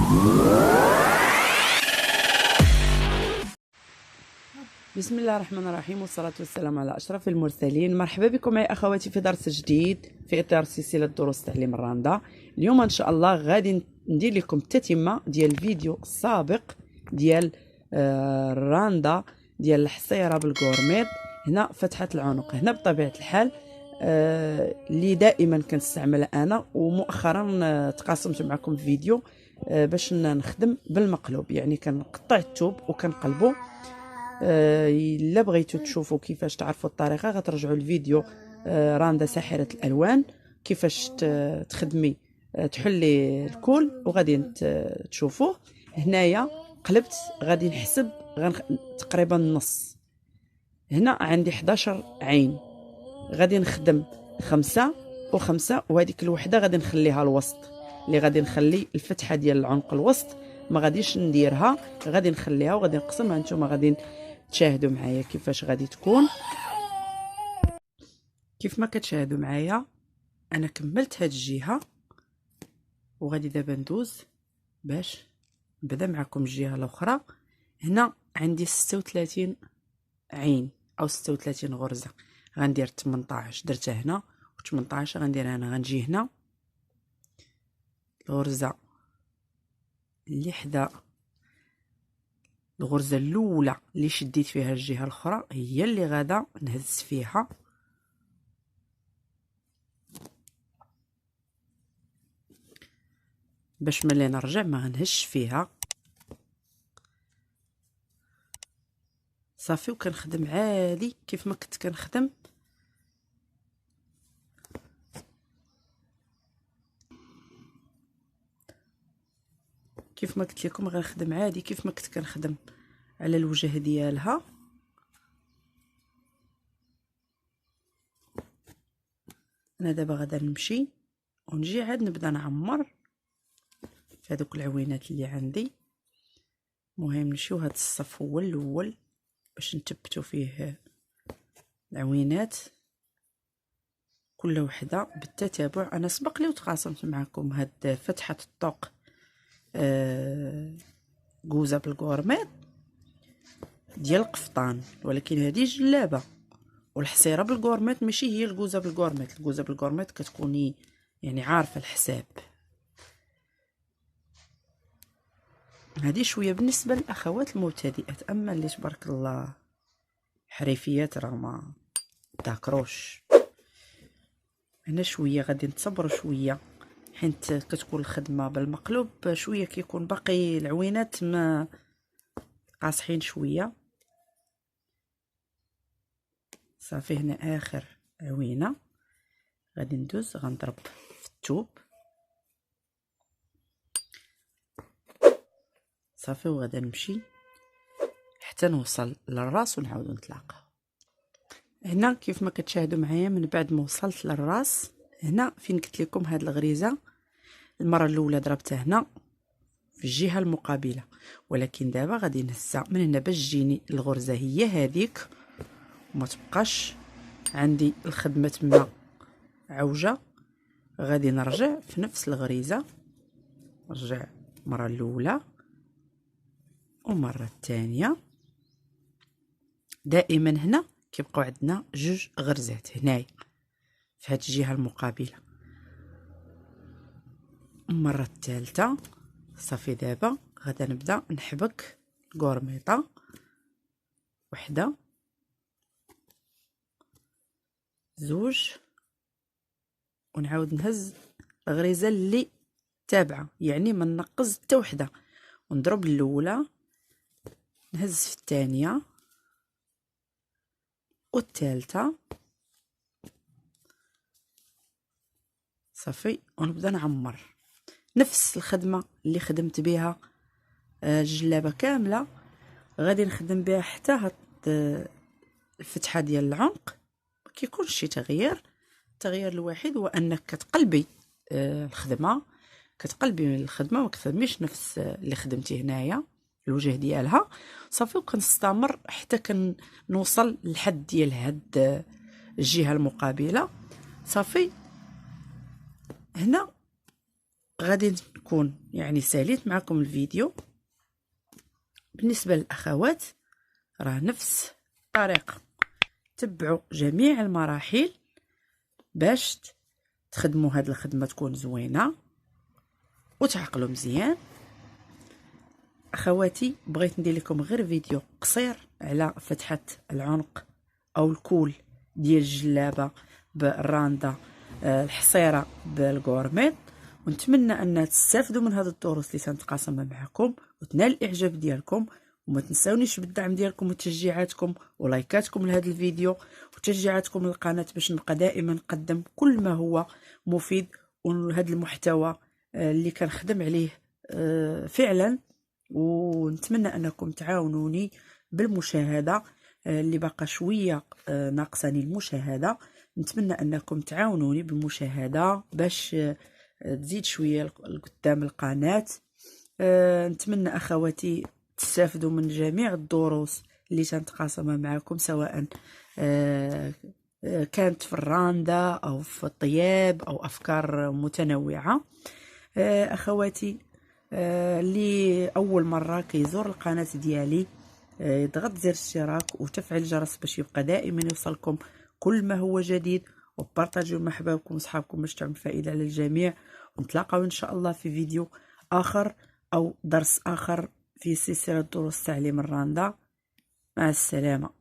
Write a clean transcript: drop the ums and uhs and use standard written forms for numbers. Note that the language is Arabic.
بسم الله الرحمن الرحيم، والصلاة والسلام على أشرف المرسلين. مرحبا بكم معي أخواتي في درس جديد في إطار سلسلة دروس تعليم الراندا. اليوم إن شاء الله غادي ندير لكم التتمة ديال الفيديو السابق ديال الراندا ديال الحصيرة بالكورميط. هنا فتحة العنق، هنا بطبيعة الحال اللي دائما كنستعملها أنا، ومؤخرا تقاسمت معكم فيديو باش نخدم بالمقلوب، يعني كنقطع الثوب وكنقلبو. الا بغيتو تشوفوا كيفاش تعرفوا الطريقه غترجعوا الفيديو راندا ساحره الالوان، كيفاش تخدمي تحلي الكول وغادي تشوفوه. هنايا قلبت غادي نحسب تقريبا النص. هنا عندي 11 عين، غادي نخدم 5 و5، وهذيك الوحده غادي نخليها الوسط، اللي غادي نخلي الفتحه ديال العنق الوسط ما غاديش نديرها، غادي نخليها وغادي نقسمها. نتوما غادي تشاهدوا معايا كيفاش غادي تكون. كيف ما كتشاهدوا معايا انا كملت هاد الجهه، وغادي دابا ندوز باش نبدا معكم الجهه الاخرى. هنا عندي 36 عين او 36 غرزه، غندير 18 درتها هنا و18 غندير هنا. غنجي هنا الغرزه اللي حدا الغرزه الاولى اللي شديت فيها الجهه الاخرى هي اللي غادا نهز فيها، باش ملي نرجع ما غنهش فيها. صافي، وكنخدم عادي كيف ما كنت كنخدم. كيف ما قلت لكم غنخدم عادي كيف ما كنت كنخدم على الوجه ديالها. انا دابا غادا نمشي ونجي عاد نبدا نعمر في هذوك العوينات اللي عندي. المهم نمشيو هذا الصف هو الاول باش نثبتو فيه العوينات كل وحده بالتتابع. انا سبق لي وتقاسمت معكم هاد فتحه الطوق كوزه بالكورميط ديال القفطان، ولكن هذه جلابه، والحصيره بالكورميط ماشي هي الكوزه بالكورميط. الكوزه بالكورميط كتكوني يعني عارفه الحساب. هذه شويه بالنسبه للاخوات المبتدئات، اما اللي تبارك الله حريفيات راه ما تاكروش. هنا شويه غادي نتصبروا شويه، حيت كتكون الخدمه بالمقلوب شويه كيكون باقي العوينات ما قاصحين شويه. صافي، هنا اخر عوينه غادي ندوز غنضرب في الثوب. صافي، وغادا نمشي حتى نوصل للراس ونعاودو نتلاقاو. هنا كيف ما كتشاهدوا معايا من بعد ما وصلت للراس، هنا فين قلت لكم هاد الغريزه المره الاولى ضربتها هنا في الجهه المقابله، ولكن دابا غادي نهزها من هنا باش تجيني الغرزه هي هذيك وما تبقاش عندي الخدمه تما عوجه. غادي نرجع في نفس الغريزه، نرجع المره الاولى ومره الثانيه. دائما هنا كيبقاو عندنا جوج غرزات هنايا في هاد الجهه المقابله. المره الثالثه. صافي، دابا غادا نبدا نحبك الكورميطه، وحده زوج، ونعاود نهز الغريزه اللي تابعه، يعني ما ننقص حتى وحده، ونضرب الاولى نهز في الثانيه والثالثه. صافي، ونبدا نعمر نفس الخدمه اللي خدمت بها الجلابه كامله، غادي نخدم بها حتى هاد الفتحه ديال العنق. ما كيكونش شي تغيير. التغيير الوحيد هو انك كتقلبي الخدمه، ما كتخدميش نفس اللي خدمتي هنايا الوجه ديالها. صافي، وكنستمر حتى كنوصل للحد ديال هاد الجهه المقابله. صافي، هنا غادي نكون يعني ساليت معكم الفيديو. بالنسبه للاخوات راه نفس الطريقه، تبعوا جميع المراحل باش تخدموا هاد الخدمه تكون زوينه وتعقلوا مزيان. اخواتي بغيت ندير لكم غير فيديو قصير على فتحه العنق او الكول ديال الجلابه بالراندا، الحصيره بالغورميط، ونتمنى ان تستافدوا من هذا الدروس اللي سنتقاسمها معكم وتنال الاعجاب ديالكم. وما تنساونيش بالدعم ديالكم وتشجيعاتكم ولايكاتكم لهذا الفيديو وتشجيعاتكم للقناه باش نبقى دائما نقدم كل ما هو مفيد، وهذا المحتوى اللي كنخدم عليه فعلا. ونتمنى انكم تعاونوني بالمشاهده، اللي باقا شويه ناقصاني المشاهده. نتمنى انكم تعاونوني بالمشاهده باش تزيد شويه لقدام القناه. نتمنى اخواتي تستافدوا من جميع الدروس اللي سنتقاسمها معكم، سواء كانت في الراندا او في الطياب او افكار متنوعه. اخواتي اللي اول مره كيزور القناه ديالي يضغط زر الاشتراك وتفعيل الجرس باش يبقى دائما يوصلكم كل ما هو جديد، وبارطاجيو مع حبابكم وصحابكم باش تعم فائده على الجميع. ونتلاقاو ان شاء الله في فيديو اخر او درس اخر في سلسله دروس تعليم الراندا. مع السلامه.